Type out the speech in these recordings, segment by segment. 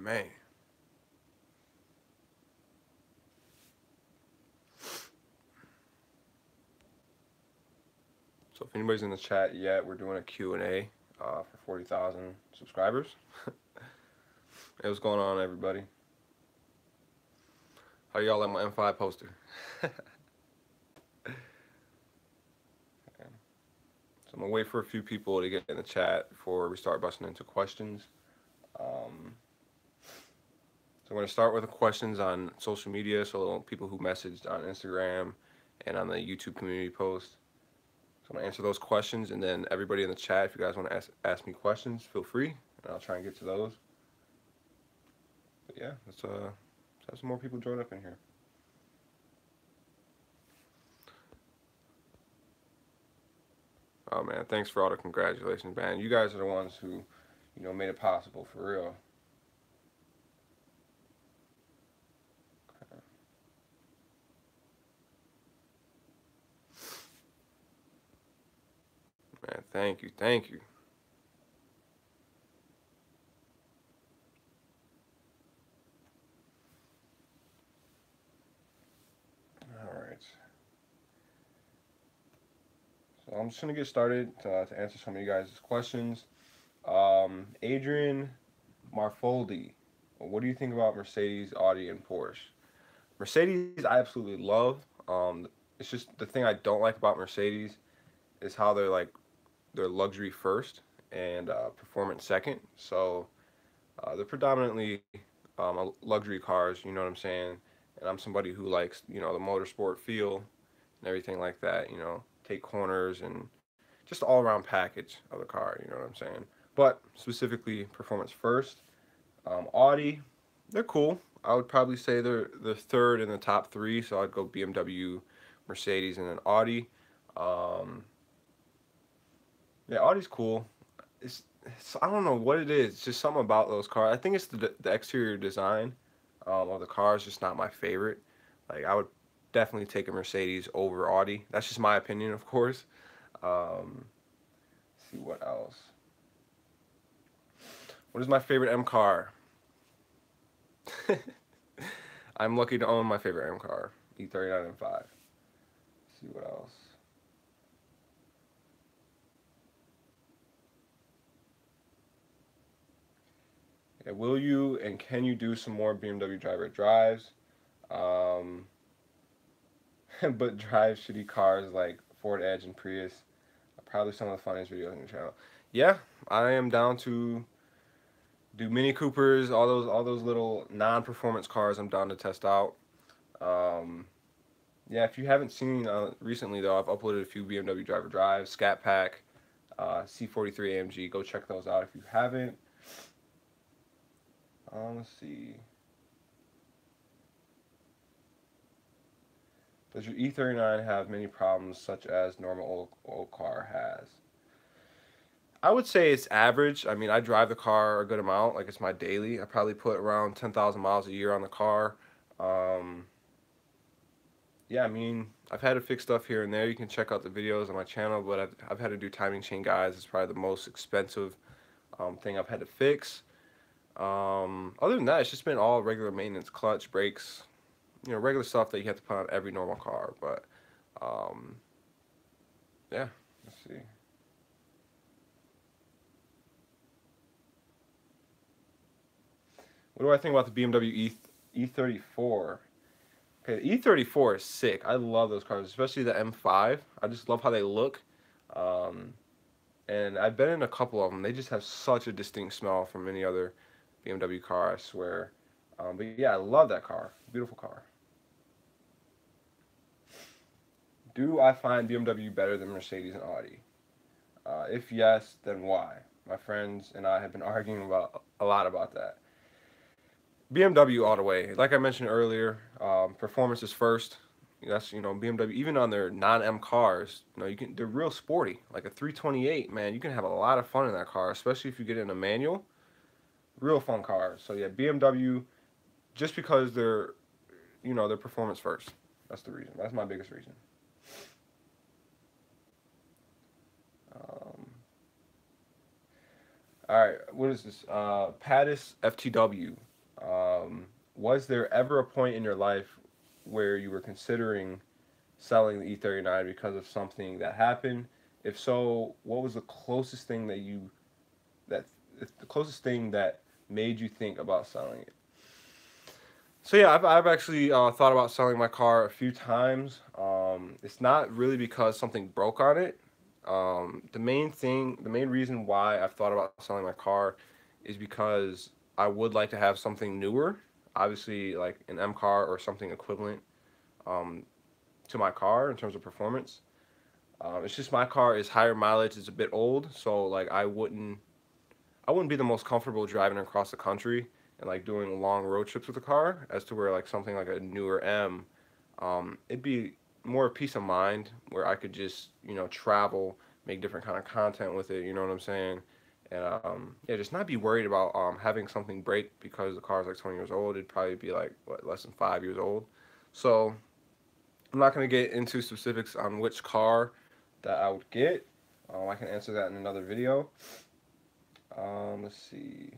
man. So if anybody's in the chat yet, we're doing a Q&A for 40,000 subscribers. Hey, what's going on, everybody? How y'all like my M5 poster? So I'm gonna wait for a few people to get in the chat before we start busting into questions. So I'm gonna start with the questions on social media, so people who messaged on Instagram and on the YouTube community post. So I'm gonna answer those questions, and then everybody in the chat, if you guys want to ask me questions, feel free, and I'll try and get to those. But yeah, let's have some more people join up in here. Oh man, thanks for all the congratulations, man. You guys are the ones who, made it possible for real. Okay. Man, thank you, thank you. All right. So I'm just gonna get started to answer some of you guys' questions. Adrian Marfoldi, what do you think about Mercedes, Audi, and Porsche? Mercedes, I absolutely love. It's just the thing I don't like about Mercedes is how they're luxury first and performance second. So they're predominantly luxury cars. You know what I'm saying? And I'm somebody who likes the motorsport feel and everything like that. Take corners and just all around package of the car. You know what I'm saying? But specifically performance first. Audi, they're cool. I would probably say they're the third in the top three. So I'd go BMW, Mercedes, and then Audi. Um, yeah, Audi's cool. I don't know what it is. It's just something about those cars. I think it's the exterior design of the car is just not my favorite. Like I would definitely take a Mercedes over Audi. That's just my opinion, of course. Let's see what else. What is my favorite M car? I'm lucky to own my favorite M car, E39 M5. Let's see what else. Yeah, will you and can you do some more BMW driver drives? Um, but drive shitty cars like Ford Edge and Prius are probably some of the funniest videos on your channel. Yeah, I am down to do Mini Coopers, all those little non-performance cars. I'm down to test out. Yeah, if you haven't seen recently though, I've uploaded a few BMW driver drives, Scat Pack, C43 AMG. Go check those out if you haven't. Let's see. Does your E39 have many problems such as normal old car has? I would say it's average. I mean, I drive the car a good amount. Like it's my daily. I probably put around 10,000 miles a year on the car. Um, yeah, I mean, I've had to fix stuff here and there. You can check out the videos on my channel, but I've had to do timing chain guides. It's probably the most expensive thing I've had to fix. Other than that, it's just been all regular maintenance, clutch, brakes, regular stuff that you have to put on every normal car. But um, yeah, let's see. What do I think about the BMW E34? Okay, the E34 is sick. I love those cars, especially the M5. I just love how they look. Um, and I've been in a couple of them. They just have such a distinct smell from any other BMW car, I swear. But yeah, I love that car. Beautiful car. Do I find BMW better than Mercedes and Audi? If yes, then why? My friends and I have been arguing about a lot about that. BMW all the way. Like I mentioned earlier, performance is first. That's BMW. Even on their non-M cars, they're real sporty. Like a 328, man, you can have a lot of fun in that car, especially if you get in a manual. Real fun cars. So yeah, BMW, just because they're performance first. That's the reason. That's my biggest reason. Um, all right, what is this? Pattis FTW. Was there ever a point in your life where you were considering selling the E39 because of something that happened? If so, what was the closest thing that the closest thing that made you think about selling it? So yeah, I've actually thought about selling my car a few times. It's not really because something broke on it. The main reason why I've thought about selling my car is because I would like to have something newer, obviously like an M car or something equivalent um, to my car in terms of performance. It's just my car is higher mileage, it's a bit old, so like I wouldn't be the most comfortable driving across the country and like doing long road trips with the car as to where like something like a newer M, it'd be more peace of mind where I could just, you know, travel, make different kind of content with it, you know what I'm saying? And yeah, just not be worried about having something break because the car's like 20 years old. It'd probably be like what, less than 5 years old. So I'm not going to get into specifics on which car that I would get. I can answer that in another video. Let's see.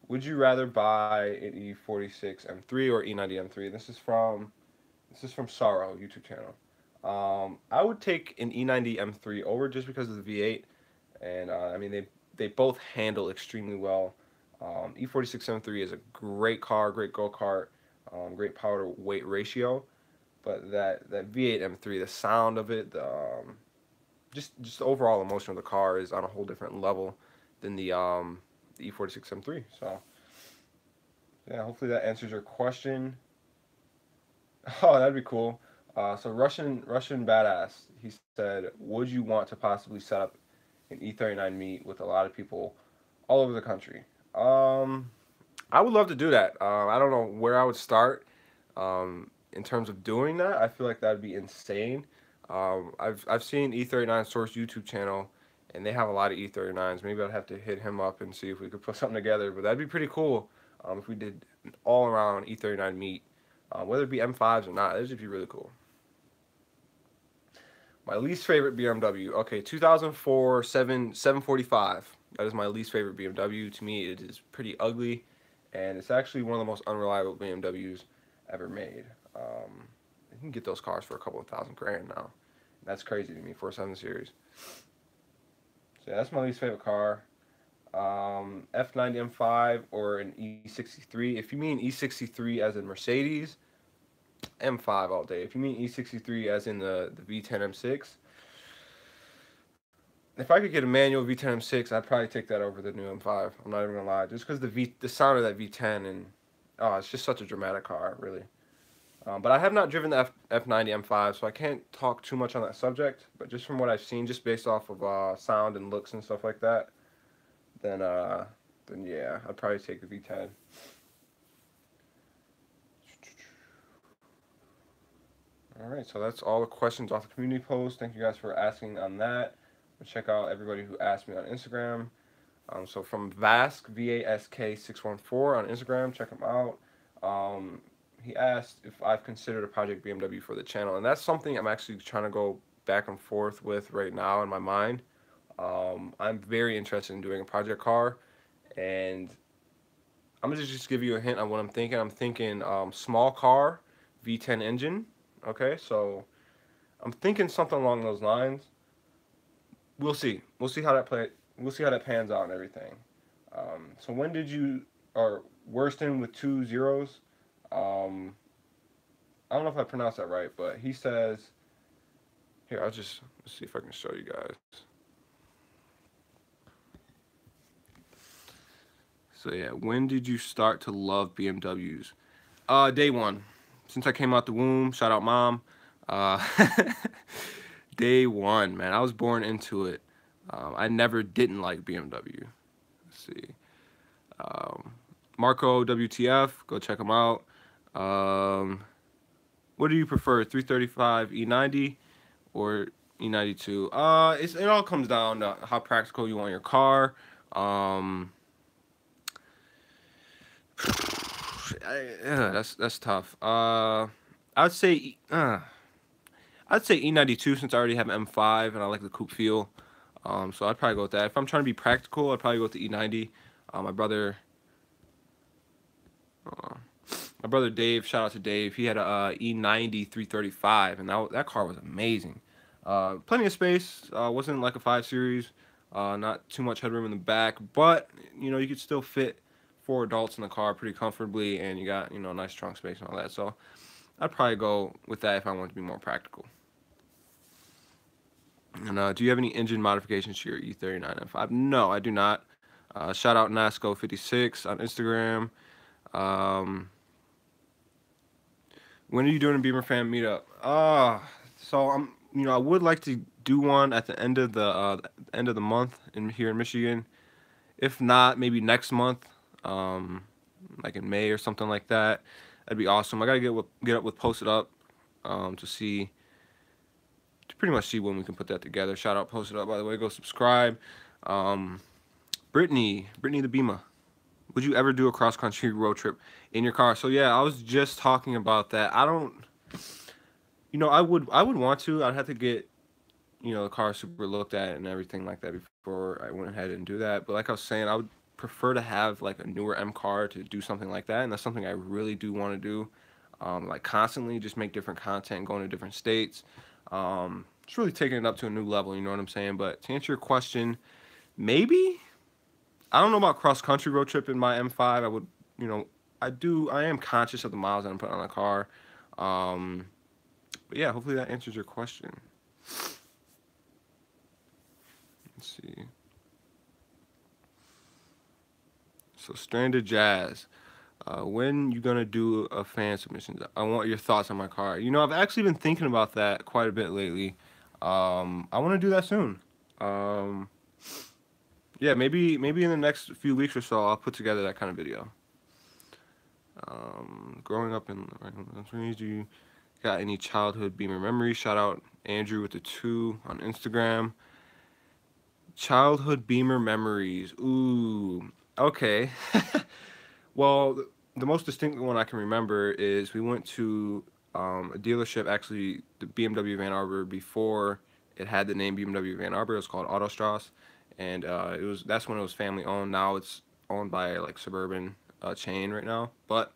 Would you rather buy an E46 M3 or E90 M3? This is from Sorrow YouTube channel. I would take an E90 M3 over just because of the V8, and I mean they both handle extremely well. E46 M3 is a great car, great go kart, great power to weight ratio, but that V8 M3, the sound of it, just the overall emotion of the car is on a whole different level than the E46 M3. So yeah, hopefully that answers your question. Oh, that'd be cool. So Russian badass. He said, "Would you want to possibly set up an E39 meet with a lot of people all over the country?" Um, I would love to do that. I don't know where I would start in terms of doing that. I feel like that'd be insane. I've seen E39 Source YouTube channel, and they have a lot of E39s. Maybe I'd have to hit him up and see if we could put something together. But that'd be pretty cool if we did an all around E39 meet, whether it be M5s or not. That'd just be really cool. My least favorite BMW. Okay, 2004 745. That is my least favorite BMW. To me, it is pretty ugly, and it's actually one of the most unreliable BMWs ever made. You can get those cars for a couple of thousand grand now. That's crazy to me for a 7 Series. So yeah, that's my least favorite car. F90 M5 or an E63. If you mean E63 as in Mercedes, M5 all day. If you mean E63 as in the V10 M6, if I could get a manual V10 M6, I'd probably take that over the new M5. I'm not even gonna lie, just because the sound of that V10 and oh, it's just such a dramatic car, really. But I have not driven the F90 M5, so I can't talk too much on that subject. But just from what I've seen, just based off of sound and looks and stuff like that, then then yeah, I'd probably take the V10. All right, so that's all the questions off the community post. Thank you guys for asking on that. Check out everybody who asked me on Instagram. So from Vask, VASK614 on Instagram, check him out. He asked if I've considered a Project BMW for the channel, and that's something I'm actually trying to go back and forth with right now in my mind. I'm very interested in doing a project car, and I'm gonna just give you a hint on what I'm thinking. I'm thinking small car, V10 engine. Okay, so I'm thinking something along those lines. We'll see. We'll see how that play. We'll see how that pans out and everything. So when did you or Worston with 2 zeros? I don't know if I pronounced that right, but he says here. Let's see if I can show you guys. So yeah, when did you start to love BMWs? Day one. Since I came out the womb. Shout out mom. Uh, day one, man. I was born into it. I never didn't like BMW. Let's see. Marco WTF. Go check him out. What do you prefer, 335 E90 or E92? It all comes down to how practical you want your car. That's tough. I'd say E92 since I already have M5 and I like the coupe feel. So I'd probably go with that. If I'm trying to be practical, I'd probably go with the E90. My brother Uh, my brother Dave, shout out to Dave. He had a E90 335, and that car was amazing. Plenty of space. Wasn't like a 5 Series. Not too much headroom in the back, but you could still fit 4 adults in the car pretty comfortably, and you got nice trunk space and all that. So I'd probably go with that if I wanted to be more practical. And do you have any engine modifications to your E39 M5? No, I do not. Shout out Nasco56 on Instagram. Um, when are you doing a Beemer Fam meetup? So I would like to do one at the end of the month here in Michigan. If not, maybe next month, like in May or something like that. That'd be awesome. I gotta get up with Post It Up, to pretty much see when we can put that together. Shout out Post It Up, by the way. Go subscribe. Um, Brittany the Beamer. Would you ever do a cross country road trip in your car? So yeah, I was just talking about that. I don't, I would want to. I'd have to get the car super looked at and everything like that before I went ahead and do that. But like I was saying, I would prefer to have like a newer M car to do something like that, and that's something I really do want to do. Like constantly just make different content, going to different states. It's really taking it up to a new level. You know what I'm saying? But to answer your question, maybe. I don't know about cross country road trip in my M5. I would, I am conscious of the miles that I'm putting on the car. But yeah, hopefully that answers your question. Let's see. So Stranded Jazz. When you gonna do a fan submission? I want your thoughts on my car. I've actually been thinking about that quite a bit lately. I want to do that soon. Um, yeah, maybe in the next few weeks or so, I'll put together that kind of video. Growing up in do you got any childhood Beamer memories? Shout out Andrew with the 2 on Instagram. Childhood Beamer memories. Ooh, okay. Well, the most distinct one I can remember is we went to a dealership, actually the BMW Van Arbor, before it had the name BMW Van Arbor. It was called Autostrasse, and that's when it was family owned. Now it's owned by like Suburban chain right now. But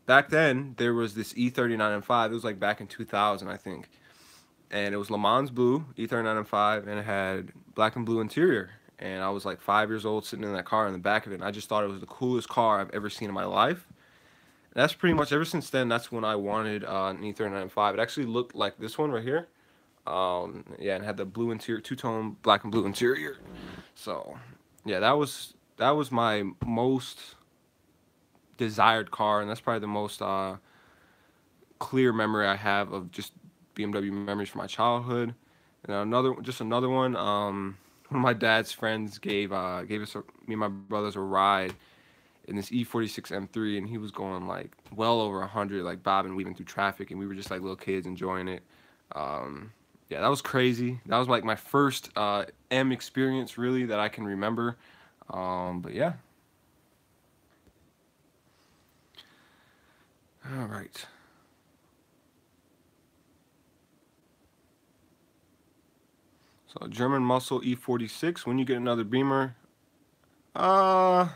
back then there was this E39 M5. It was like back in 2000, I think, and it was Le Mans blue E39 M5, and it had black and blue interior. And I was like 5 years old sitting in that car in the back of it, and I just thought it was the coolest car I've ever seen in my life. And that's pretty much ever since then. That's when I wanted an E39 M5. It actually looked like this one right here. Yeah, and had the blue interior, two-tone black and blue interior. So yeah, that was my most desired car, and that's probably the most clear memory I have of just BMW memories from my childhood. And another one. One of my dad's friends gave us me and my brothers a ride in this E46 M3, and he was going like well over 100, like bobbing, weaving through traffic, and we were just like little kids enjoying it. Yeah, that was crazy. That was like my first M experience really that I can remember. But yeah. All right. So German Muscle E46. When you get another Beamer, uh,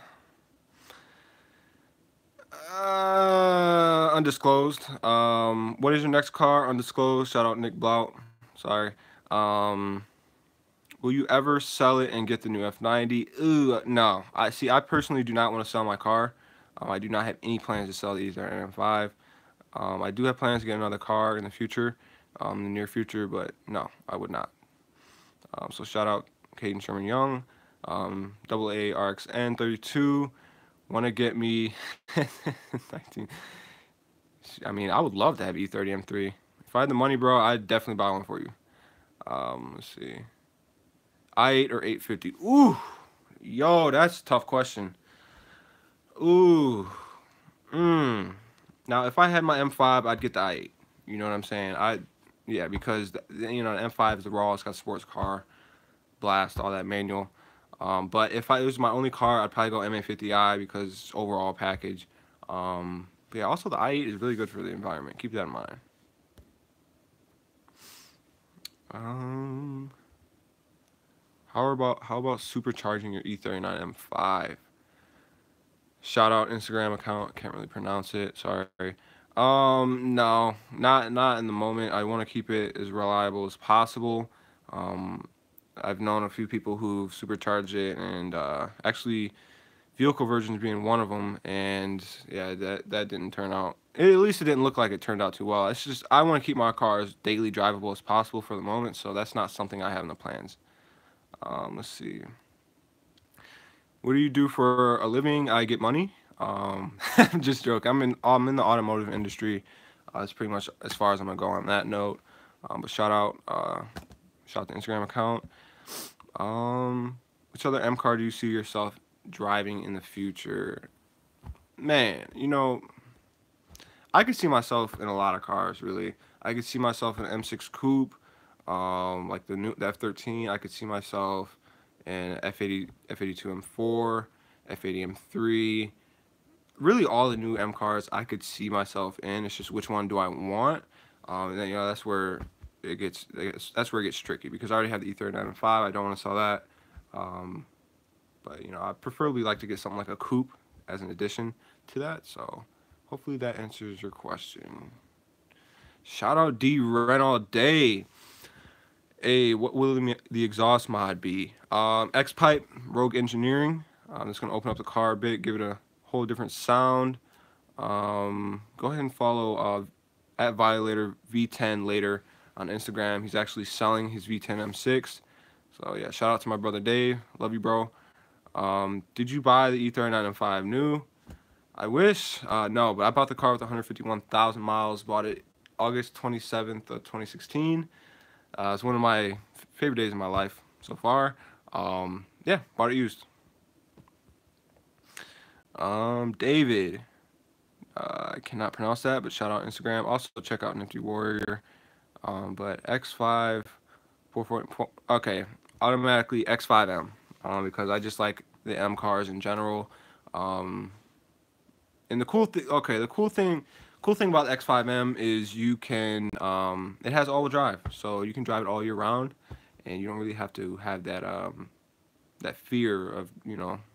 undisclosed. What is your next car? Undisclosed. Shout out Nick Blout. Sorry. Um, will you ever sell it and get the new F90? Ooh, no. I personally do not want to sell my car. I do not have any plans to sell the E30 M5. I do have plans to get another car in the future, in the near future, but no, I would not. So shout out Caden Sherman Young, AA RXN 32. Want to get me 19. I mean, I would love to have E30 M3. If I had the money, bro, I'd definitely buy one for you. Let's see. i8 or 850? Ooh, yo, that's a tough question. Ooh, Now, if I had my M5, I'd get the i8. You know what I'm saying? Yeah, because the M5 is the raw. It's got sports car, blast, all that manual. But if it was my only car, I'd probably go MA50i because overall package. But yeah, also the i8 is really good for the environment. Keep that in mind. How about supercharging your E39 M5? Shout out Instagram account. Can't really pronounce it. Sorry. No, not in the moment. I want to keep it as reliable as possible. Um, I've known a few people who've supercharged it, and actually, vehicle versions being one of them. And yeah, that didn't turn out. At least it didn't look like it turned out too well. It's just I want to keep my car as daily drivable as possible for the moment, so that's not something I have in the plans. Let's see. What do you do for a living? I get money. I'm just joking. I'm in the automotive industry. That's pretty much as far as I'm gonna go on that note. But shout out the Instagram account. Which other M car do you see yourself driving in the future? Man, I could see myself in a lot of cars. Really, I could see myself in an M6 Coupe, like the F13. I could see myself in F80, F82 M4, F80 M3. Really, all the new M cars I could see myself in. It's just which one do I want? And then that's where that's where it gets tricky because I already have the E39 M5. I don't want to sell that. Um, but I preferably like to get something like a coupe as an addition to that. So hopefully that answers your question. Shout out D Ren all day. Hey, what will the exhaust mod be? X Pipe Rogue Engineering. I'm just gonna open up the car a bit, give it a whole different sound. Go ahead and follow at Violator V10 later on Instagram. He's actually selling his V10 M6. So yeah, shout out to my brother Dave. Love you, bro. Did you buy the E39 M5 new? I wish. No, but I bought the car with 151,000 miles. Bought it August 27th of 2016. It's one of my favorite days of my life so far. Yeah, bought it used. David. I cannot pronounce that, but shout out Instagram. Also check out Nifty Warrior. But X5, 44. Okay, automatically X5M. Because I just like the M cars in general. And the cool thing, okay, the cool thing about the X5M is you can, it has all-wheel drive, so you can drive it all year round, and you don't really have to have that fear of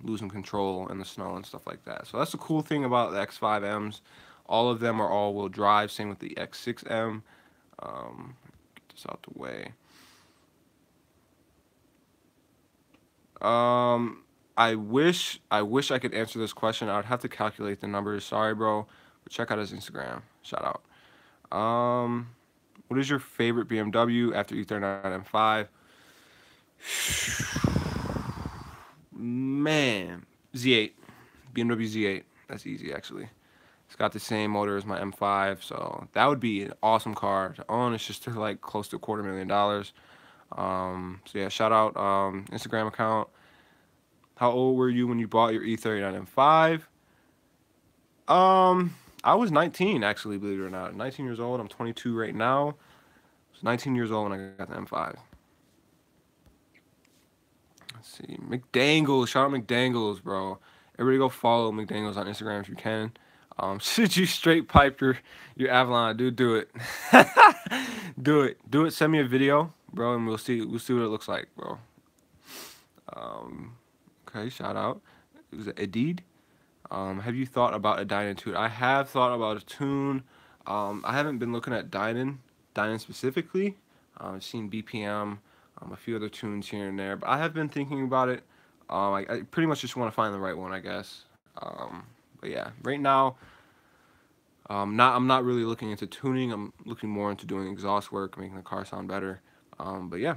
losing control in the snow and stuff like that. So that's the cool thing about the X5Ms. All of them are all-wheel drive. Same with the X6M. Get this out the way. I wish I could answer this question. I would have to calculate the numbers. Sorry, bro. But check out his Instagram. Shout out. What is your favorite BMW after E39 M5? Man, Z8. BMW Z8. That's easy, actually. It's got the same motor as my M5, so that would be an awesome car to own. It's just like close to $250,000. So yeah, shout out Instagram account. How old were you when you bought your E39 M5? I was 19 actually, believe it or not. 19 years old. I'm 22 right now. I was 19 years old when I got the M5. Let's see, McDangles. Shout out McDangles, bro. Everybody go follow McDangles on Instagram if you can. Should you straight pipe your Avalon, dude? Do it. Do it. Send me a video, bro, and we'll see what it looks like, bro. Okay, shout out. It was Edid. Have you thought about a Dynan tune? I have thought about a tune. I haven't been looking at Dynan specifically. I've seen BPM, a few other tunes here and there, but I have been thinking about it. I pretty much just want to find the right one, I guess. But yeah, right now, I'm not really looking into tuning. I'm looking more into doing exhaust work, making the car sound better. But yeah.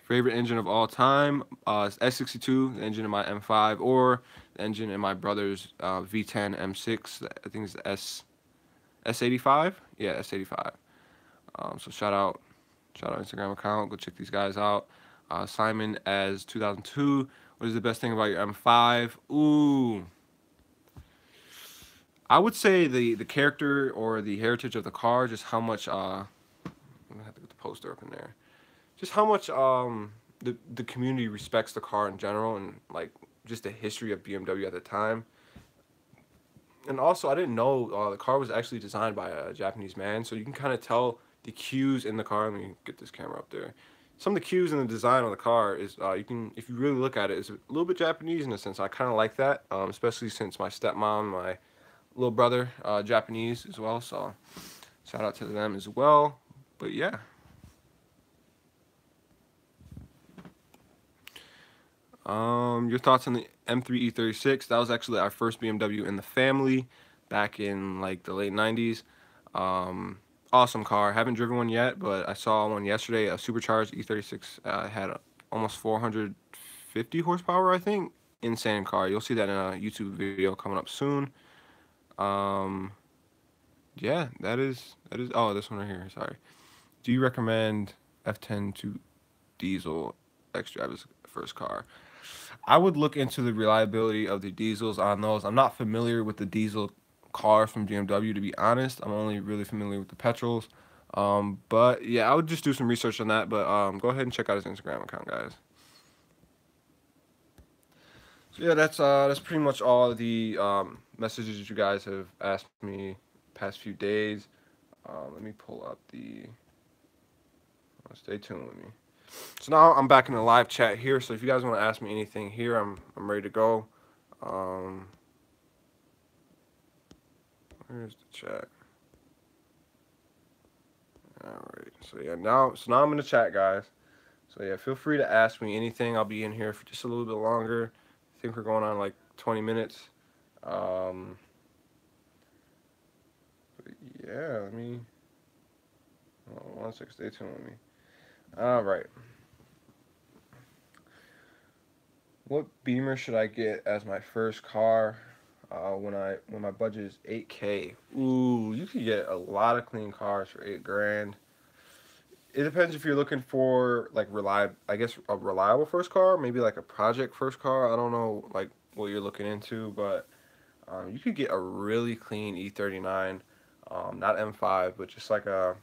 Favorite engine of all time, S62, the engine in my M5, or the engine in my brother's V10 M6. I think it's S85. Yeah, S85. So shout out Instagram account. Go check these guys out. Simon as 2002. What is the best thing about your M5? Ooh, I would say the character or the heritage of the car. Just how much. I'm gonna have to get the poster up in there. Just how much the community respects the car in general, and like just the history of BMW at the time. And also, I didn't know the car was actually designed by a Japanese man, so you can kind of tell the cues in the car. Let me get this camera up there. some of the cues in the design of the car is you can, if you really look at it, it's a little bit Japanese in a sense. I kind of like that, especially since my stepmom, my little brother, Japanese as well. So shout out to them as well. But yeah. Your thoughts on the M3 E36? That was actually our first BMW in the family back in like the late 90s. Awesome car. Haven't driven one yet, but I saw one yesterday. A supercharged E36 had almost 450 horsepower, I think. Insane car. You'll see that in a YouTube video coming up soon. Um, yeah, that is. Oh, this one right here. Sorry. Do you recommend F10 to diesel X-Drive's first car? I would look into the reliability of the diesels on those. I'm not familiar with the diesel cars from BMW, to be honest. I'm only really familiar with the petrols. But yeah, I would just do some research on that. But go ahead and check out his Instagram account, guys. So yeah, that's pretty much all the messages you guys have asked me past few days. Let me pull up the. Stay tuned with me. So now I'm back in the live chat here. So if you guys want to ask me anything here, I'm ready to go. Where's the chat? All right. So yeah, now I'm in the chat, guys. So yeah, feel free to ask me anything. I'll be in here for just a little bit longer. I think we're going on like 20 minutes. But yeah, let me. Oh, 1 second. Stay tuned with me. All right. What Beamer should I get as my first car when my budget is 8K? Ooh, you could get a lot of clean cars for 8 grand. It depends if you're looking for like I guess a reliable first car, maybe like a project first car. I don't know like what you're looking into, but you could get a really clean E39, not M5, but just like a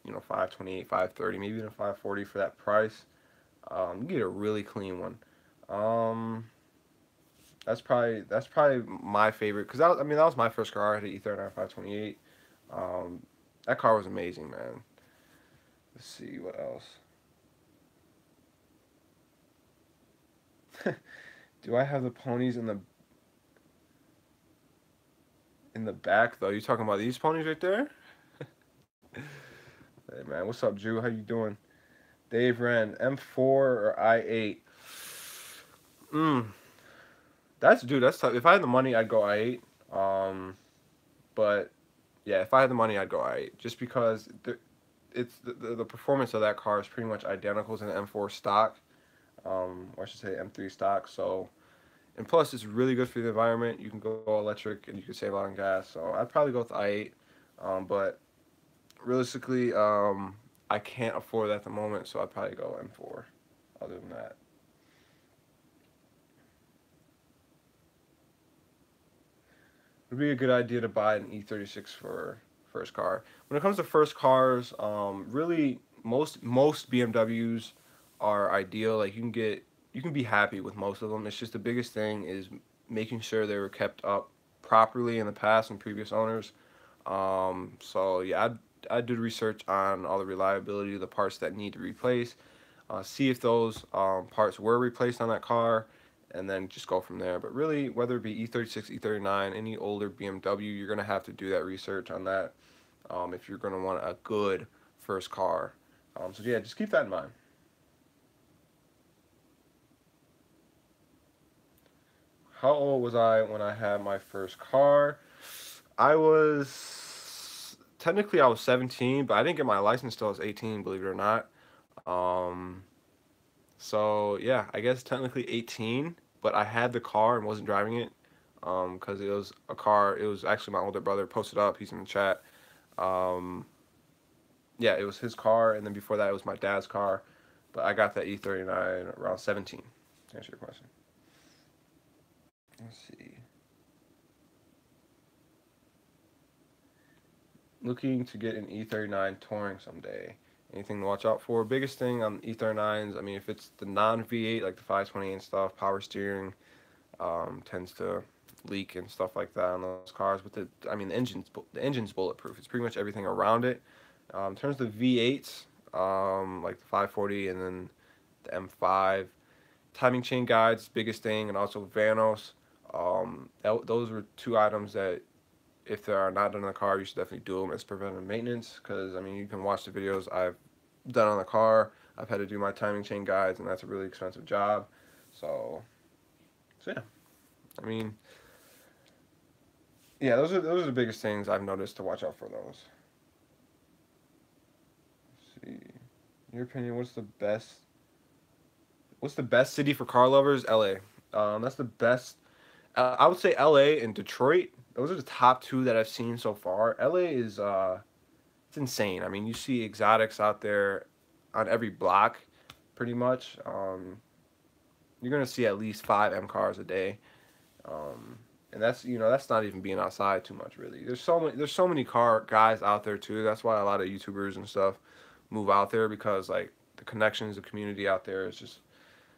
528, 530, maybe even a 540 for that price. You get a really clean one. Um, that's probably my favorite because I mean that was my first car. I had an E39 528. Um, that car was amazing, man. Let's see what else. Do I have the ponies in the back though? You talking about these ponies right there? Hey man, what's up, Drew? How you doing? Dave Wren, M4 or i8? Mm, that's tough. If I had the money, I'd go i8. But yeah, if I had the money, I'd go i8. Just because the performance of that car is pretty much identical to the M4 stock, or I should say M3 stock. So, and plus it's really good for the environment. You can go electric and you can save a lot on gas. So I'd probably go with i8. But realistically, I can't afford that at the moment, so I'd probably go M4. Other than that. Would be a good idea to buy an E36 for first car. When it comes to first cars, really most BMWs are ideal. Like you can be happy with most of them. It's just the biggest thing is making sure they were kept up properly in the past and previous owners. So yeah, I did research on all the reliability of the parts that need to replace. See if those parts were replaced on that car, and then just go from there. But really, whether it be E36, E39, any older BMW, you're gonna have to do that research on that if you're gonna want a good first car. So yeah, just keep that in mind. How old was I when I had my first car? I was 17, but I didn't get my license till I was 18, believe it or not. Um, So yeah, I guess technically 18, but I had the car and wasn't driving it, because it was a car. It was actually my older brother posted up. He's in the chat. Um, yeah, it was his car, and then before that, it was my dad's car. But I got that E39 around 17. To answer your question. Let's see. Looking to get an E39 touring someday. Anything to watch out for? Biggest thing on E39s, I mean, if it's the non V8 like the 520 and stuff, power steering, tends to leak and stuff like that on those cars. But I mean, the engine's bulletproof. It's pretty much everything around it. In terms of V8s, like the 540 and then the M5. Timing chain guides, biggest thing, and also Vanos. Those were two items that if they are not done in the car, you should definitely do them as preventive maintenance. Because I mean, you can watch the videos I've done on the car. I've had to do my timing chain guides, and that's a really expensive job. So, so yeah. I mean, yeah, those are the biggest things I've noticed to watch out for those. Let's see, in your opinion, what's the best city for car lovers? LA. That's the best. I would say LA and Detroit. Those are the top two that I've seen so far. LA is it's insane. I mean, you see exotics out there on every block, pretty much. You're gonna see at least five M cars a day, and that's not even being outside too much really. There's so many car guys out there too. That's why a lot of YouTubers and stuff move out there because like the connections, the community out there is just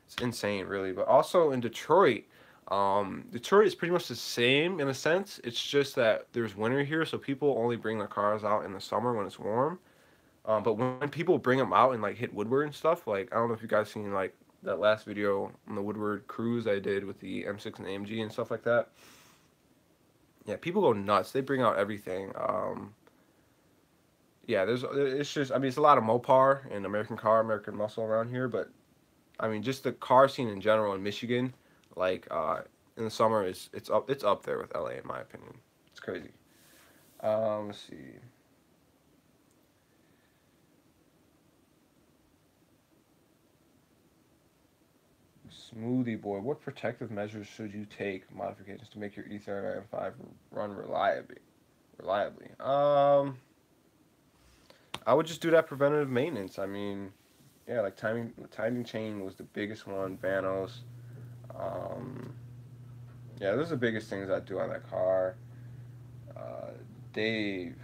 it's insane really. But also in Detroit. Detroit is pretty much the same in a sense. It's just that there's winter here, so people only bring their cars out in the summer when it's warm. But when people bring them out and like hit Woodward and stuff, like I don't know if you guys seen like that last video on the Woodward cruise I did with the M6 and AMG and stuff like that. Yeah, people go nuts. They bring out everything. Yeah, it's just I mean it's a lot of Mopar and American muscle around here, but I mean just the car scene in general in Michigan, like in the summer it's up there with LA in my opinion. It's crazy. Let's see. Smoothie boy, what protective measures should you take modifications to make your E30 M5 run reliably? I would just do that preventative maintenance. I mean, yeah, like timing chain was the biggest one. Vanos. Um, yeah, those are the biggest things I do on that car. Uh, Dave,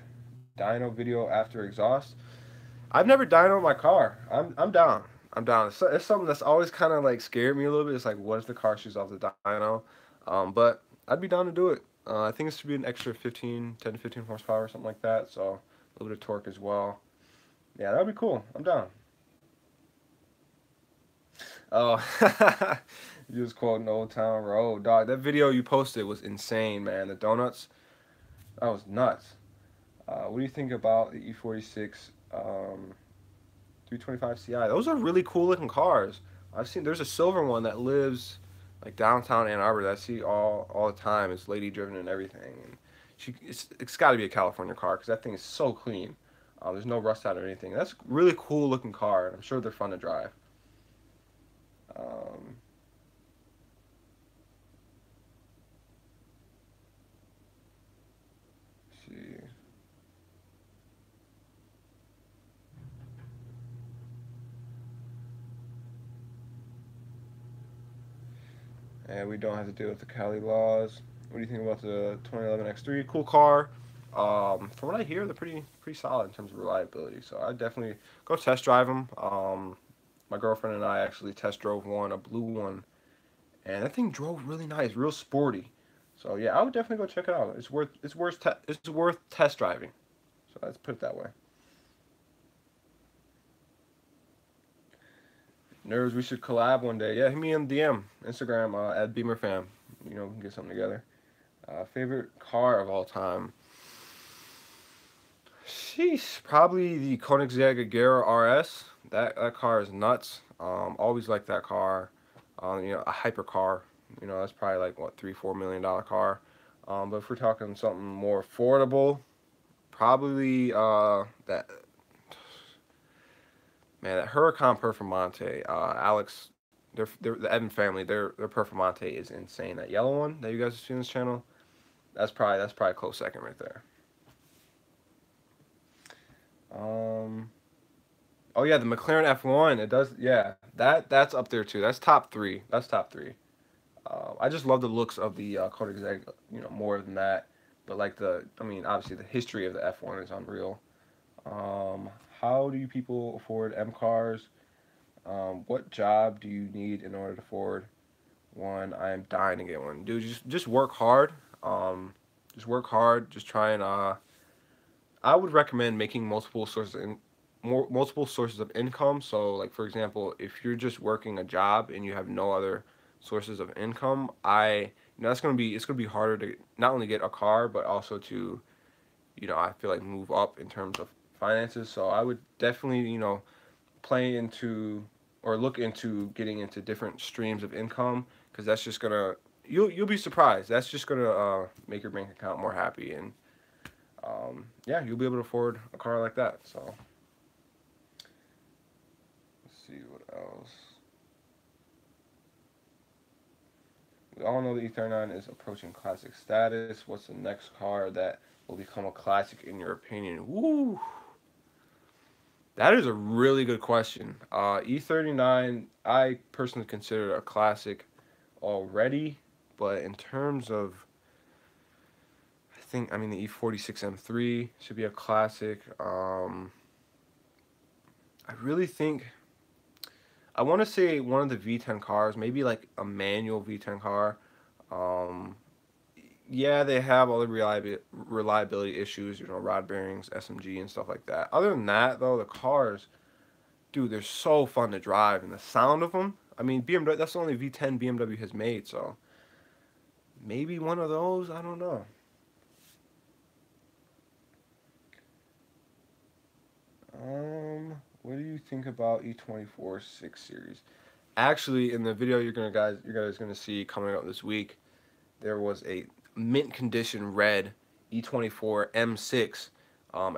dyno video after exhaust. I've never dynoed my car. I'm down. I'm down. It's something that's always kind of like scared me a little bit. It's like, what if the car shoots off the dyno? But I'd be down to do it. I think it should be an extra 10 to 15 horsepower or something like that. So a little bit of torque as well. Yeah, that would be cool. I'm down. Oh, you just quoting Old Town Road, dog. That video you posted was insane, man. The donuts, that was nuts. What do you think about the E46 325 Ci? Those are really cool looking cars. I've seen there's a silver one that lives like downtown Ann Arbor that I see all the time. It's lady driven and everything. And it's got to be a California car because that thing is so clean. There's no rust out or anything. That's a really cool looking car, and I'm sure they're fun to drive. Um, let's see. And we don't have to deal with the Cali laws. What do you think about the 2011 X3? Cool car. From what I hear, they're pretty solid in terms of reliability. So I definitely go test drive them. My girlfriend and I actually test drove one, a blue one, and that thing drove really nice, real sporty. So yeah, I would definitely go check it out. It's worth test driving. So let's put it that way. Nerves, we should collab one day. Yeah, hit me in DM, Instagram at Beemer Fam. We can get something together. Favorite car of all time? Sheesh, probably the Koenigsegg Agera RS. That car is nuts. Always liked that car. A hyper car. That's probably like what $3-4 million car. But if we're talking something more affordable, probably that man that Huracan Performante. Alex, they're the Evan family. Their Performante is insane. That yellow one that you guys have seen on this channel. That's probably a close second right there. Um, oh yeah, the McLaren F1. It does. Yeah, that's up there too. That's top three. That's top three. I just love the looks of the Koenigsegg. More than that. But like I mean, obviously the history of the F1 is unreal. Um, how do you people afford M cars? What job do you need in order to afford one? I am dying to get one, dude. Just work hard. Just work hard. Just try and I would recommend making multiple sources multiple sources of income. So, like for example, if you're just working a job and you have no other sources of income, that's gonna be it's gonna be harder to not only get a car but also to I feel like move up in terms of finances. So I would definitely play into or look into getting into different streams of income because that's just gonna you'll be surprised. That's just gonna make your bank account more happy and yeah, you'll be able to afford a car like that. So let's see what else. We all know the E39 is approaching classic status. What's the next car that will become a classic in your opinion? Woo! That is a really good question. E39, I personally consider it a classic already, but in terms of, I mean, the E46 M3 should be a classic. I really think, I want to say one of the V10 cars, maybe like a manual V10 car. Um, yeah, they have all the reliability issues, rod bearings, SMG, and stuff like that. Other than that, though, the cars, dude, they're so fun to drive, and the sound of them. I mean, BMW, that's the only V10 BMW has made, so maybe one of those. I don't know. What do you think about E24 6 Series? Actually, in the video you guys gonna see coming up this week, there was a mint condition red E24 M6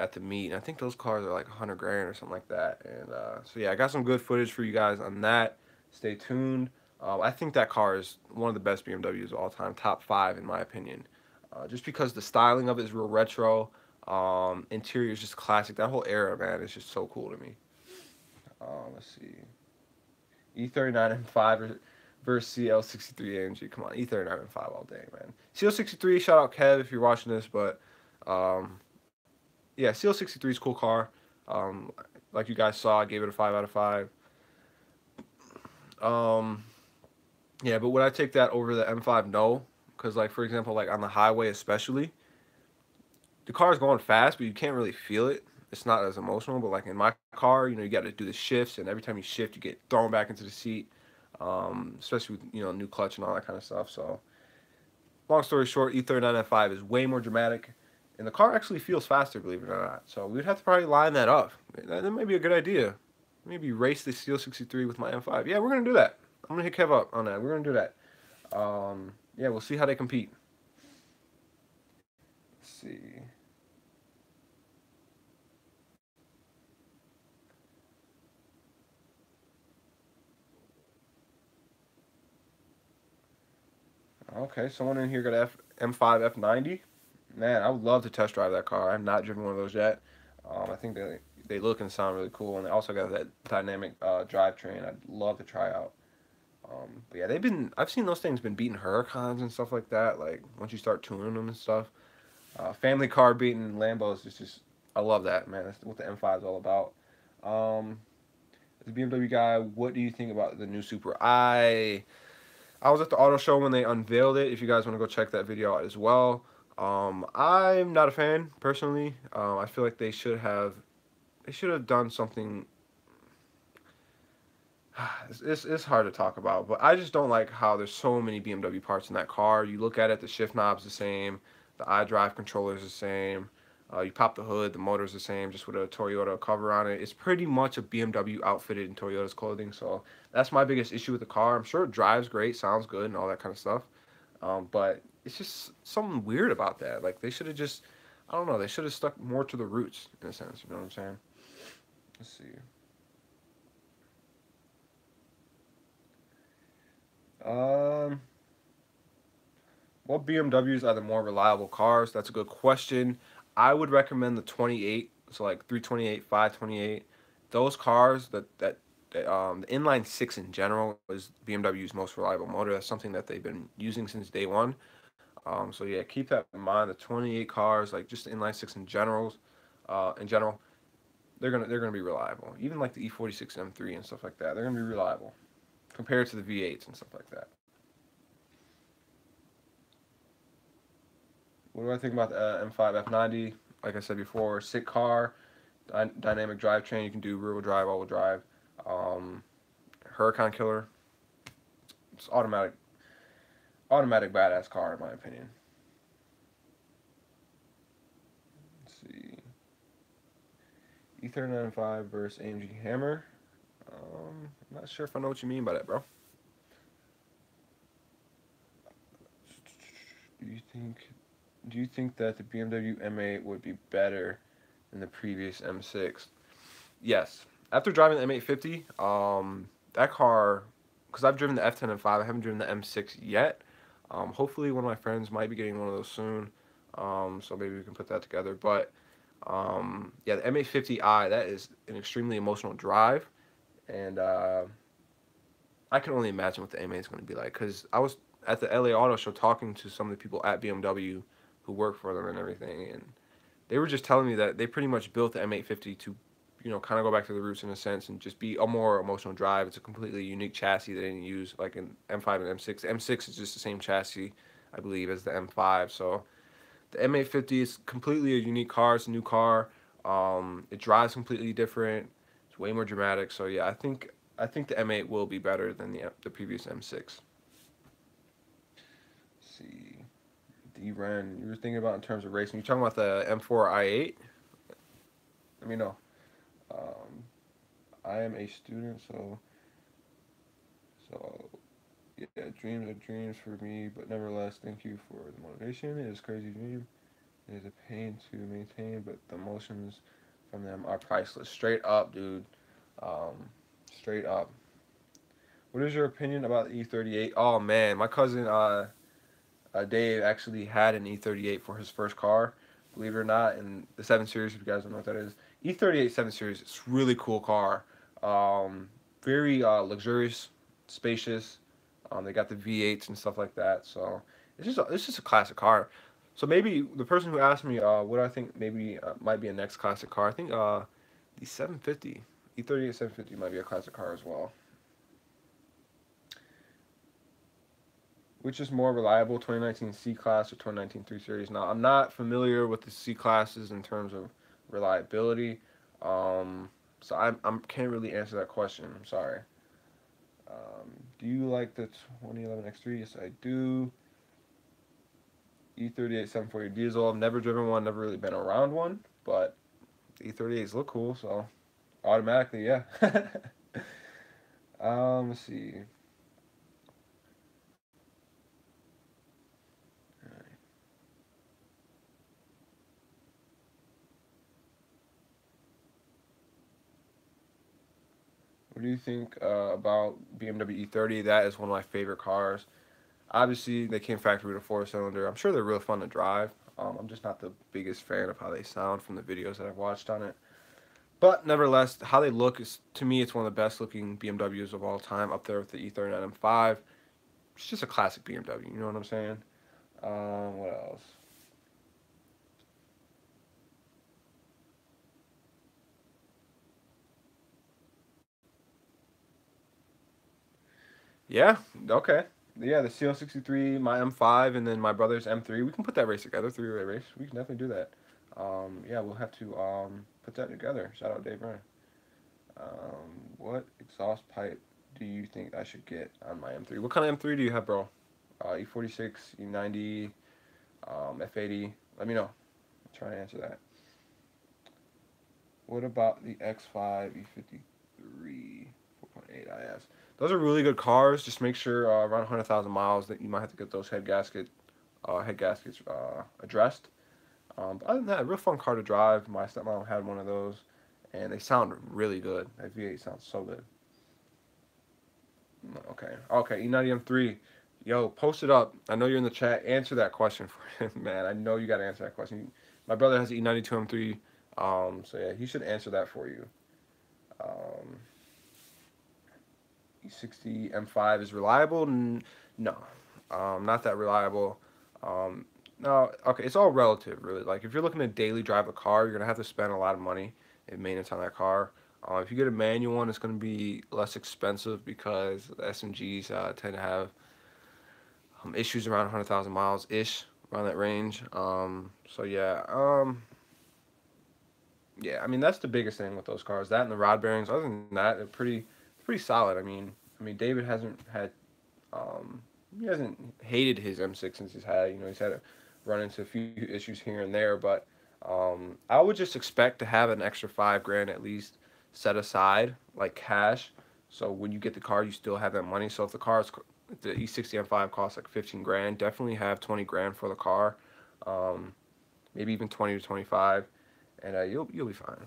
at the meet, and I think those cars are like 100 grand or something like that. And so yeah, I got some good footage for you guys on that. Stay tuned. I think that car is one of the best BMWs of all time, top 5 in my opinion. Just because the styling of it is real retro. Interior is just classic. That whole era, man, is just so cool to me. Let's see. E39 M5 versus CL63 AMG. Come on, E39 M5 all day, man. CL63, shout out Kev if you're watching this, but um, yeah, CL63 is a cool car. Um, like you guys saw, I gave it a 5 out of 5. Um, yeah, but would I take that over the M5? No, because like for example, like on the highway especially, the car is going fast, but you can't really feel it. It's not as emotional, but like in my car, you got to do the shifts, and every time you shift, you get thrown back into the seat. Especially with new clutch and all that kind of stuff. So, long story short, E39 F5 is way more dramatic, and the car actually feels faster, believe it or not. So we'd have to probably line that up. That might be a good idea. Maybe race the Steel 63 with my M5. Yeah, we're gonna do that. I'm gonna hit Kev up on that. We're gonna do that. Yeah, we'll see how they compete. Let's see. Okay, someone in here got M5 F90. Man, I would love to test drive that car. I've not driven one of those yet. I think they look and sound really cool, and they also got that dynamic drivetrain. I'd love to try out. But yeah, I've seen those things been beating Huracans and stuff like that. Like once you start tuning them and stuff, family car beating Lambos is just I love that, man. That's what the M5 is all about. Um, as a BMW guy, what do you think about the new Super? I was at the auto show when they unveiled it. If you guys want to go check that video out as well. I'm not a fan personally. I feel like they should have done something. It's hard to talk about, but I just don't like how there's so many BMW parts in that car. You look at it, the shift knob's the same, the iDrive controller's the same. You pop the hood, the motor's the same, just with a Toyota cover on it. It's pretty much a BMW outfitted in Toyota's clothing, so that's my biggest issue with the car. I'm sure it drives great, sounds good, and all that kind of stuff, but it's just something weird about that. Like they should have just, I don't know, they should have stuck more to the roots in a sense. You know what I'm saying? Let's see. Um, what BMWs are the more reliable cars? That's a good question. I would recommend the 28, so like 328, 528. Those cars the inline six in general is BMW's most reliable motor. That's something that they've been using since day one. So yeah, keep that in mind. The 28 cars, like just the inline six in general, they're gonna be reliable. Even like the E46 M3 and stuff like that, they're gonna be reliable compared to the V8s and stuff like that. What do I think about the M5 F90? Like I said before, sick car. dynamic drivetrain. You can do rear-wheel drive, all-wheel drive. Um, Huracan Killer. It's automatic badass car in my opinion. Let's see. E39.5 versus AMG Hammer. I'm not sure if I know what you mean by that, bro. Do you think do you think that the BMW M8 would be better than the previous M6? Yes. After driving the M850, that car, because I've driven the F10 and 5, I haven't driven the M6 yet. Hopefully, one of my friends might be getting one of those soon. So maybe we can put that together. But yeah, the M850i, that is an extremely emotional drive, and I can only imagine what the M8 is going to be like. Because I was at the LA Auto Show talking to some of the people at BMW who work for them and everything, and they were just telling me that they pretty much built the M850 to, kind of go back to the roots in a sense and just be a more emotional drive. It's a completely unique chassis they didn't use like in M5 and M6. The M6 is just the same chassis, I believe, as the M5. So the M850 is completely a unique car. It's a new car. It drives completely different. It's way more dramatic. So yeah, I think the M8 will be better than the previous M6. Let's see. D-Ren, you were thinking about in terms of racing. You talking about the M4 i8? Let me know. Um, I am a student, so yeah, dreams are dreams for me, but nevertheless, thank you for the motivation. It is a crazy dream. It is a pain to maintain, but the emotions from them are priceless. Straight up, dude. Um, Straight up. What is your opinion about the E38? Oh man, my cousin Dave actually had an E38 for his first car, believe it or not, in the 7 Series. If you guys don't know what that is, E38 7 Series. It's a really cool car. Very luxurious, spacious. They got the V8s and stuff like that. So it's just a classic car. So maybe the person who asked me what I think maybe might be a next classic car, I think the 750 E38 750 might be a classic car as well. Which is more reliable, 2019 C Class or 2019 3 Series? Now, I'm not familiar with the C Classes in terms of reliability, so I can't really answer that question. I'm sorry. Do you like the 2011 X3? Yes, I do. E38 740 diesel. I've never driven one, never really been around one, but the E38s look cool, so automatically, yeah. Let's see. What do you think about BMW E30? That is one of my favorite cars. Obviously, they came factory with a 4-cylinder. I'm sure they're real fun to drive. I'm just not the biggest fan of how they sound from the videos that I've watched on it. But nevertheless, how they look is, to me, it's one of the best looking BMWs of all time, up there with the E39 M5. It's just a classic BMW. You know what I'm saying? What else? Yeah. Okay. Yeah, the CL63, my M5, and then my brother's M3. We can put that race together, three-way race. We can definitely do that. Yeah, we'll have to put that together. Shout out Dave Ryan. What exhaust pipe do you think I should get on my M3? What kind of M3 do you have, bro? E46, E90, F80. Let me know. I'll try to answer that. What about the X5 E53 4.8 IS? Those are really good cars. Just make sure around 100,000 miles that you might have to get those head gaskets addressed. But other than that, a real fun car to drive. My stepmom had one of those, and they sound really good. That V8 sounds so good. Okay, okay, E90 M3. Yo, post it up. I know you're in the chat. Answer that question for him, man. I know you got to answer that question. My brother has the E92 M3, so yeah, he should answer that for you. Um, E60 M5 is reliable? No, not that reliable. No, okay, it's all relative, really. Like, if you're looking to daily drive a car, you're gonna have to spend a lot of money in maintenance on that car. If you get a manual one, it's gonna be less expensive because the SMGs tend to have issues around 100,000 miles ish, around that range. So yeah, Yeah, I mean that's the biggest thing with those cars. That and the rod bearings. Other than that, they're pretty solid. I mean David hasn't had he hasn't hated his M6 since he's had. He's had to run into a few issues here and there, but I would just expect to have an extra 5 grand at least set aside like cash. So when you get the car, you still have that money. So if the car's if the E60 M5 costs like 15 grand, definitely have 20 grand for the car, um, maybe even 20 to 25, and you'll be fine.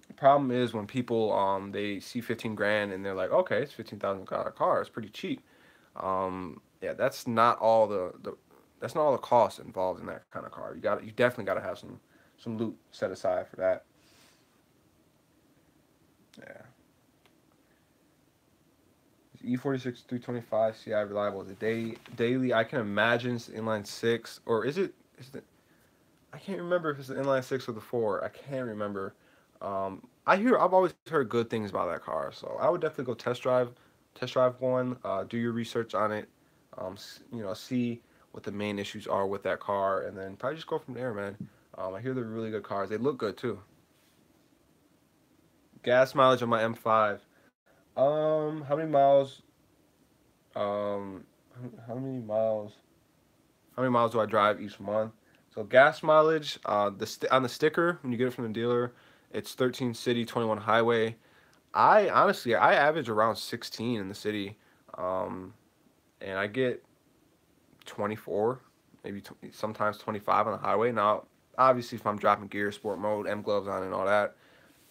The problem is when people they see 15 grand and they're like, okay, it's $15,000 car, it's pretty cheap. Yeah, that's not all the costs involved in that kind of car. You definitely got to have some loot set aside for that. Yeah. E46 325 CI reliable. Daily, I can imagine it's the inline six, or is it I can't remember if it's the inline six or the four. I can't remember. I've always heard good things about that car, so I would definitely go test drive one. Do your research on it. See what the main issues are with that car, and then probably just go from there, man. I hear they're really good cars. They look good too. Gas mileage on my M5. How many miles? Um, how many miles? How many miles do I drive each month? So gas mileage, on the sticker when you get it from the dealer, it's 13 city, 21 highway. I honestly I average around 16 in the city, um, and I get 24, maybe sometimes 25 on the highway. Now, obviously, if I'm dropping gear, sport mode, M gloves on, and all that,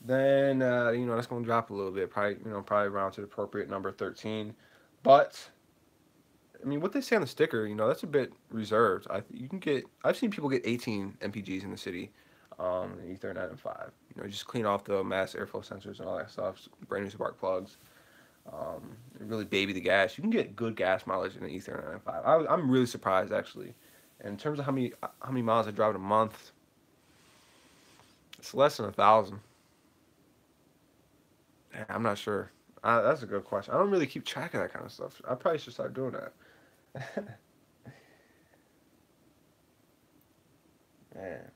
then that's gonna drop a little bit. Probably around to the appropriate number 13. But I mean, what they say on the sticker, that's a bit reserved. I've seen people get 18 MPGs in the city, in E39 and 5. Just clean off the mass airflow sensors and all that stuff, brand new spark plugs, really baby the gas. You can get good gas mileage in an E39 and 5. I'm really surprised actually. And in terms of how many miles I drive in a month, it's less than 1,000. Yeah, I'm not sure. That's a good question. I don't really keep track of that kind of stuff. I probably should start doing that. Man.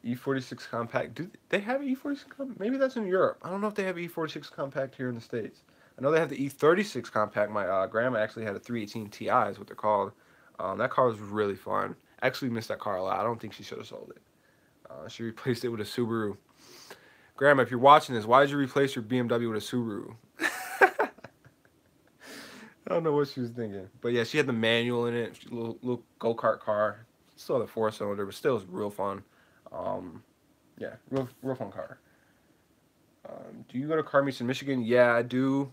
E46 compact. Do they have E46 compact? Maybe that's in Europe. I don't know if they have E46 compact here in the States. I know they have the E36 compact. My grandma actually had a 318 Ti is what they're called. That car was really fun. Actually missed that car a lot. I don't think she should have sold it. She replaced it with a Subaru. Grandma, if you're watching this, why did you replace your BMW with a Subaru? I don't know what she was thinking. But yeah, she had the manual in it. Little go-kart car. Still had a four-cylinder, but still was real fun. Um, yeah, real fun car. Do you go to car meets in Michigan? Yeah, I do.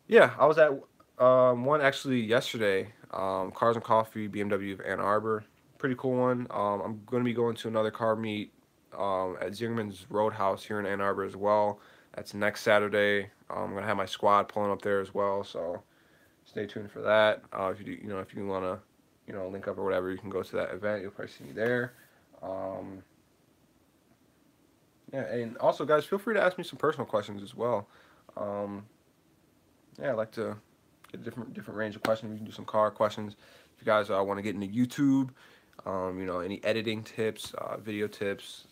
Yeah, I was at one actually yesterday. Cars and Coffee, BMW of Ann Arbor. Pretty cool one. I'm going to be going to another car meet at Zingerman's Roadhouse here in Ann Arbor as well. That's next Saturday. I'm going to have my squad pulling up there as well, so stay tuned for that. If you do, if you want to, link up or whatever, you can go to that event. You'll probably see me there. Um, yeah, and also, guys, feel free to ask me some personal questions as well. Um, yeah, I'd like to get a different range of questions. We can do some car questions. If you guys want to get into YouTube, any editing tips, video tips,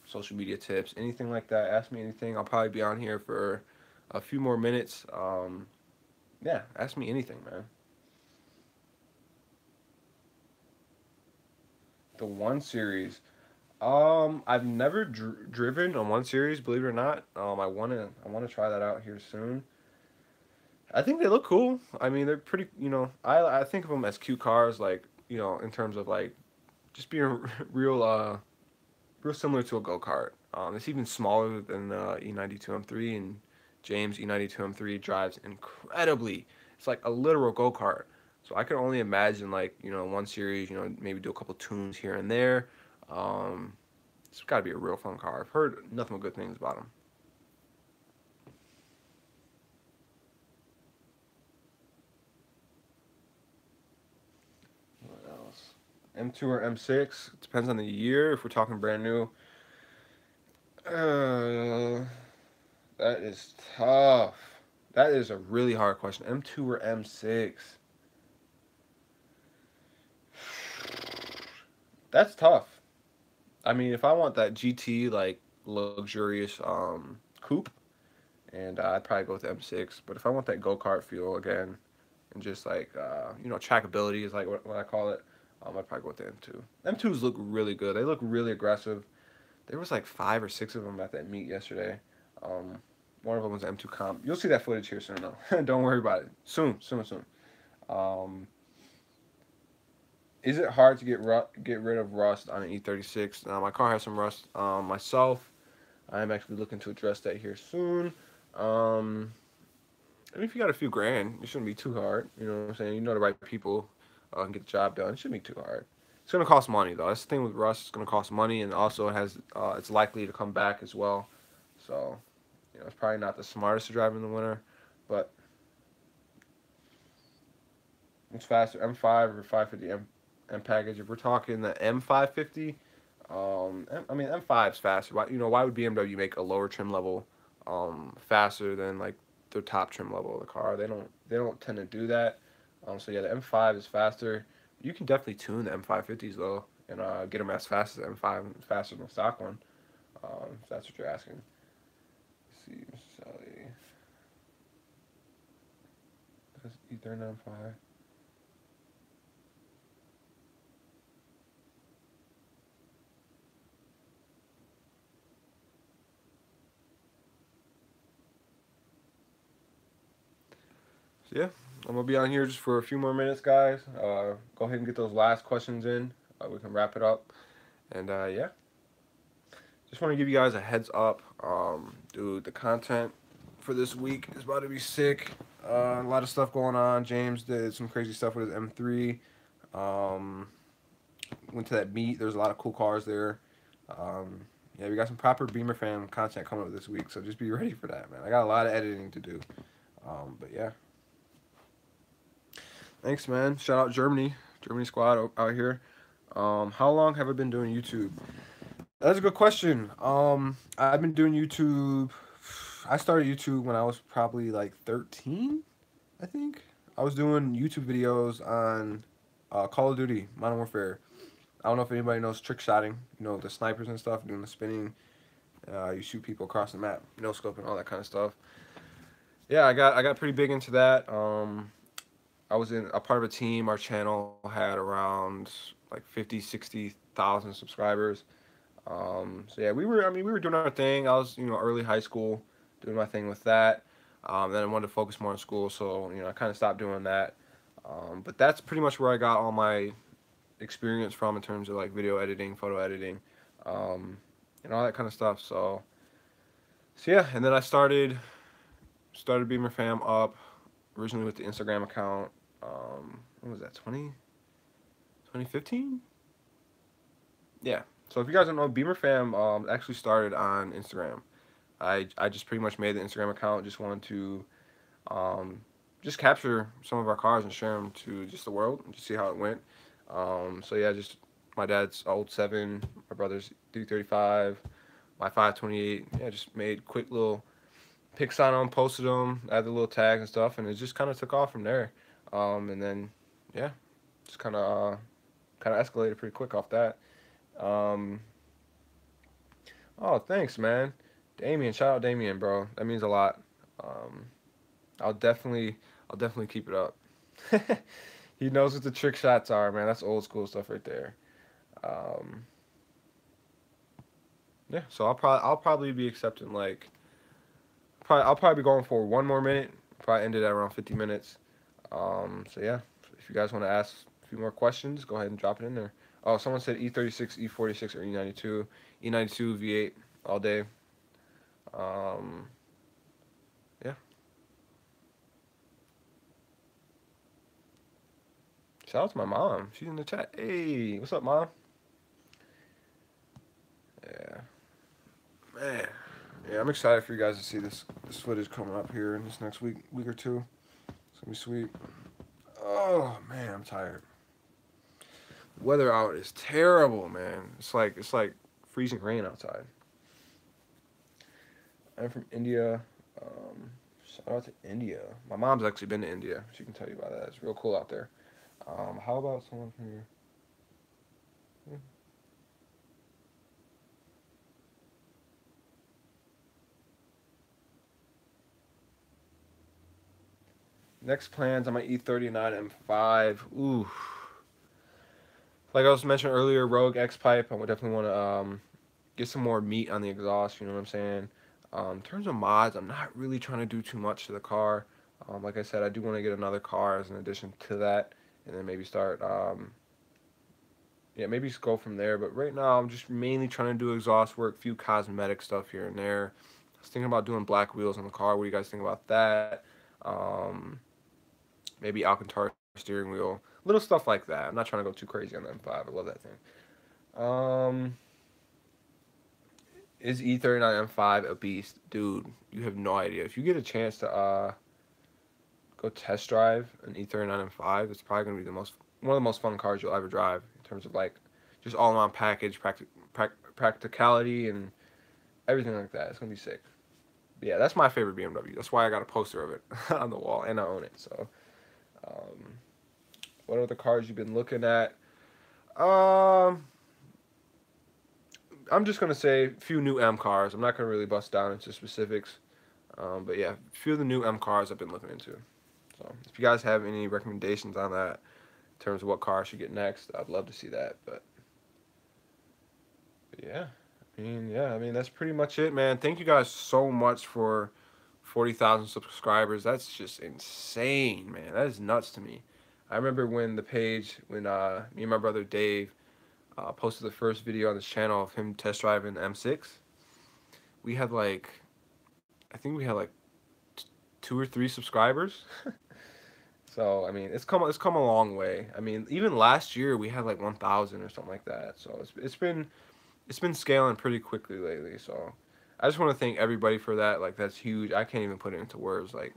social media tips, anything like that, ask me anything. I'll probably be on here for a few more minutes. Yeah, ask me anything, man. The one series. I've never driven on one series, believe it or not. I wanna try that out here soon. I think they look cool. I mean, they're pretty. I think of them as cute cars, like in terms of like just being real real similar to a go kart. It's even smaller than E92 M3, and James E92 M3 drives incredibly. It's like a literal go kart. So I can only imagine like one series, maybe do a couple tunes here and there. Um, it's got to be a real fun car. I've heard nothing but good things about them. What else? M2 or M6 depends on the year. If we're talking brand new, uh, that is tough. That is a really hard question. M2 or M6? That's tough. I mean, if I want that GT like luxurious coupe, and I'd probably go with the M6. But if I want that go kart feel again, and just like trackability is like what I call it, I'd probably go with the M2. M2s look really good. They look really aggressive. There was like 5 or 6 of them at that meet yesterday. Um, One of them was M2 comp. You'll see that footage here soon though. Don't worry about it. Soon, soon, soon. Um, is it hard to get rid of rust on an E36? My car has some rust. Myself, I'm actually looking to address that here soon. Um, I mean, if you got a few grand, it shouldn't be too hard. You know what I'm saying? You know the right people can get the job done. It shouldn't be too hard. It's gonna cost money though. That's the thing with rust. It's gonna cost money, and also it has it's likely to come back as well. So, it's probably not the smartest to drive in the winter, but it's faster. M5 or 550 M package. If we're talking the M550, I mean M5's faster. Why would BMW make a lower trim level faster than like their top trim level of the car? They don't tend to do that. So yeah, the M5 is faster. You can definitely tune the M550s though, and get them as fast as the M5, faster than the stock one. If that's what you're asking. Let's see, Sally. That's E39 M5. So yeah, I'm gonna be on here just for a few more minutes, guys. Go ahead and get those last questions in. We can wrap it up, and yeah, just want to give you guys a heads up. Dude, the content for this week is about to be sick. A lot of stuff going on. James did some crazy stuff with his M3. Um, Went to that meet. There's a lot of cool cars there. Yeah, we got some proper Beemer Fam content coming up this week, so just be ready for that, man. I got a lot of editing to do. But yeah. Thanks, man. Shout out Germany squad out here. How long have I been doing YouTube? That's a good question. I've been doing YouTube. I started YouTube when I was probably like 13, I think. I was doing YouTube videos on Call of Duty, Modern Warfare. I don't know if anybody knows trick shotting. The snipers and stuff, doing the spinning. You shoot people across the map, no scope and all that kind of stuff. Yeah, I got pretty big into that. I was in a part of a team. Our channel had around like 50, 60,000 subscribers. So yeah, we were doing our thing. I was, early high school, doing my thing with that. Then I wanted to focus more on school, so, I kind of stopped doing that. But that's pretty much where I got all my experience from in terms of like video editing, photo editing, and all that kind of stuff. So yeah, and then I started Beemer Fam up originally with the Instagram account. When was that? 2015? Yeah. So if you guys don't know, Beemer Fam actually started on Instagram. I just pretty much made the Instagram account. Just wanted to just capture some of our cars and share them to just the world and just see how it went. So yeah, just my dad's old 7, my brother's 335, my 528. Yeah, just made quick little pics on them, posted them, added the little tags and stuff, and it just kind of took off from there. And then yeah, just kind of escalated pretty quick off that. Um, oh, thanks, man. Damien, shout out Damien, bro. That means a lot. Um, I'll definitely, I'll definitely keep it up. He knows what the trick shots are, man. That's old school stuff right there. Um, yeah, so I'll probably be accepting like, I'll probably be going for 1 more minute. Probably end it at around 50 minutes. So yeah, if you guys want to ask a few more questions, go ahead and drop it in there. Oh, someone said E36, E46, or E92. E92 V8 all day. Um, yeah. Shout out to my mom. She's in the chat. Hey, what's up, mom? Yeah, man. Yeah, I'm excited for you guys to see this footage coming up here in this next week or two. It's gonna be sweet. Oh man, I'm tired. The weather out is terrible, man. It's like freezing rain outside. I'm from India. Shout out to India. My mom's actually been to India. She can tell you about that. It's real cool out there. How about someone from here? Next plans on my E39 M5. Ooh, like I was mentioning earlier, Rogue X pipe. I would definitely want to get some more meat on the exhaust. You know what I'm saying? In terms of mods, I'm not really trying to do too much to the car. Like I said, I do want to get another car as an addition to that, and then maybe start. Yeah, maybe just go from there. But right now, I'm just mainly trying to do exhaust work, few cosmetic stuff here and there. I was thinking about doing black wheels on the car. What do you guys think about that? Um, Maybe Alcantara steering wheel, little stuff like that. I'm not trying to go too crazy on the M5. I love that thing. Um, is E39 M5 a beast, dude? You have no idea. If you get a chance to go test drive an E39 M5, it's probably gonna be one of the most fun cars you'll ever drive in terms of like just all around package, practicality, and everything like that. It's gonna be sick. But yeah, that's my favorite BMW. That's why I got a poster of it on the wall, and I own it. So, um, what other cars you've been looking at? Um, I'm just gonna say a few new M cars. I'm not gonna really bust down into specifics. But yeah, a few of the new M cars I've been looking into. So if you guys have any recommendations on that in terms of what car I should get next, I'd love to see that. But yeah, I mean that's pretty much it, man. Thank you guys so much for 40,000 subscribers. That's just insane, man. That is nuts to me. I remember when when me and my brother Dave posted the first video on this channel of him test driving the M6. We had like, I think we had like 2 or 3 subscribers. So I mean, it's come a long way. I mean, even last year we had like 1,000 or something like that. So it's been scaling pretty quickly lately. So I just want to thank everybody for that. Like that's huge. I can't even put it into words. Like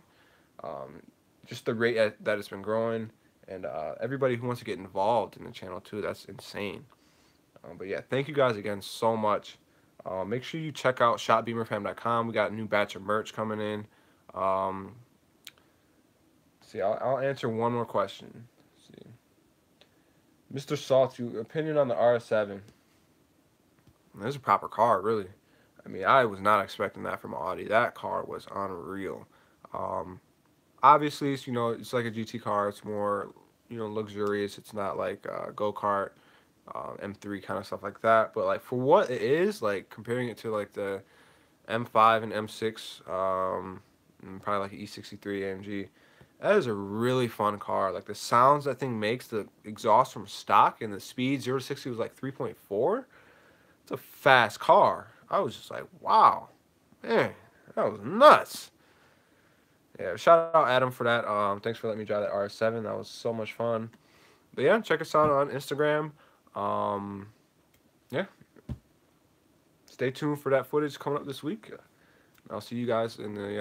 um, just the rate that it's been growing, and everybody who wants to get involved in the channel too. That's insane. But yeah, thank you guys again so much. Make sure you check out shopbeemerfam.com. We got a new batch of merch coming in. Um, see, I'll answer one more question. Let's see, Mr. Salt, your opinion on the RS7? This is a proper car, really. I mean, I was not expecting that from Audi. That car was unreal. Um, Obviously, it's like a GT car. It's more, luxurious. It's not like go-kart, M3 kind of stuff like that. But like for what it is, like comparing it to like the M5 and M6, and probably like an E63 AMG, that is a really fun car. Like the sounds that thing makes, the exhaust from stock, and the speed 0 to 60 was like 3.4. It's a fast car. I was just like, wow, man, that was nuts. Yeah, shout out Adam for that. Thanks for letting me drive that RS7. That was so much fun. But yeah, check us out on Instagram. Um, yeah, stay tuned for that footage coming up this week. I'll see you guys in the